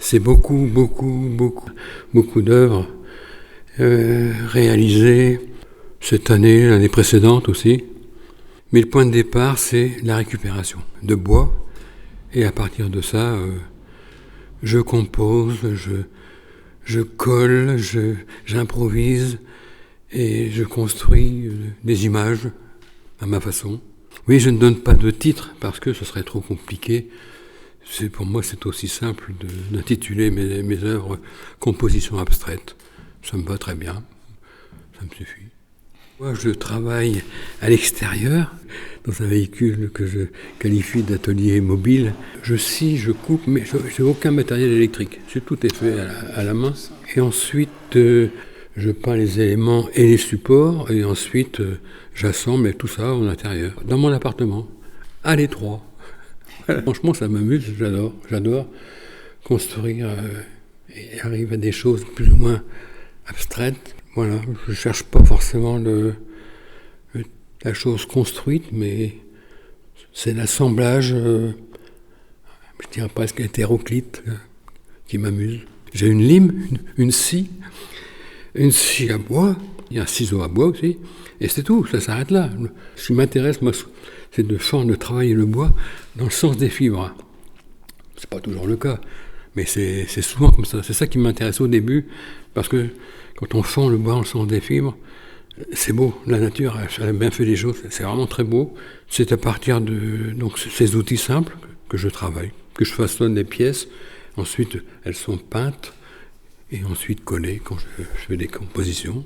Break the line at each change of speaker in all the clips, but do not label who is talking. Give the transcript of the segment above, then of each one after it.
C'est beaucoup d'œuvres réalisées cette année, l'année précédente aussi. Mais le point de départ, c'est la récupération de bois. Et à partir de ça, je compose, je colle, j'improvise et je construis des images à ma façon. Oui, je ne donne pas de titre parce que ce serait trop compliqué. Pour moi, c'est aussi simple d'intituler mes œuvres composition abstraite. Ça me va très bien, ça me suffit. Moi, je travaille à l'extérieur, dans un véhicule que je qualifie d'atelier mobile. Je scie, je coupe, mais je n'ai aucun matériel électrique. Tout est fait à la main. Et ensuite, je peins les éléments et les supports, et ensuite, j'assemble tout ça en intérieur, dans mon appartement, à l'étroit. Franchement, ça m'amuse, j'adore construire et arriver à des choses plus ou moins abstraites. Voilà, je ne cherche pas forcément la chose construite, mais c'est l'assemblage, je dirais presque hétéroclite, qui m'amuse. J'ai une lime, une scie à bois, il y a un ciseau à bois aussi, et c'est tout, ça s'arrête là. Ce qui m'intéresse, moi, c'est de travailler le bois dans le sens des fibres. C'est pas toujours le cas, mais c'est souvent comme ça. C'est ça qui m'intéresse au début, parce que quand on fend le bois dans le sens des fibres, c'est beau. La nature, elle a bien fait les choses. C'est vraiment très beau. C'est à partir de ces outils simples que je travaille, que je façonne des pièces. Ensuite, elles sont peintes et ensuite collées quand je fais des compositions.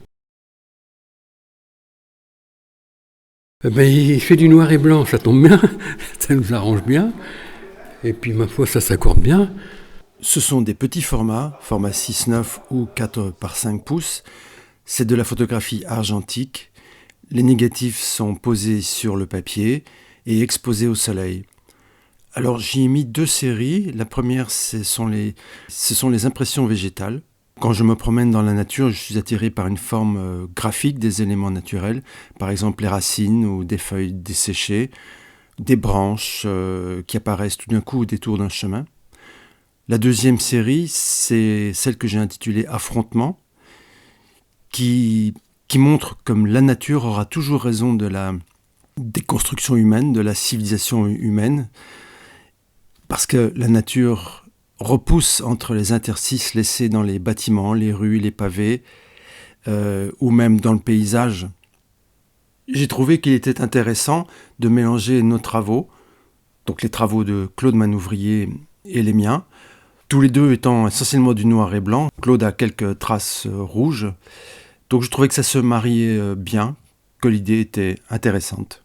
Il fait du noir et blanc, ça tombe bien, ça nous arrange bien. Et puis, ma foi, ça s'accorde bien.
Ce sont des petits formats, format 6-9 ou 4 par 5 pouces. C'est de la photographie argentique. Les négatifs sont posés sur le papier et exposés au soleil. Alors j'y ai mis 2 séries. La première, ce sont les impressions végétales. Quand je me promène dans la nature, je suis attiré par une forme graphique des éléments naturels, par exemple les racines ou des feuilles desséchées, des branches qui apparaissent tout d'un coup au détour d'un chemin. La deuxième série, c'est celle que j'ai intitulée « Affrontement », qui montre comme la nature aura toujours raison de la déconstruction humaine, de la civilisation humaine, parce que la nature repousse entre les interstices laissés dans les bâtiments, les rues, les pavés, ou même dans le paysage. J'ai trouvé qu'il était intéressant de mélanger nos travaux, donc les travaux de Claude Manouvrier et les miens, tous les deux étant essentiellement du noir et blanc. Claude a quelques traces rouges, donc je trouvais que ça se mariait bien, que l'idée était intéressante.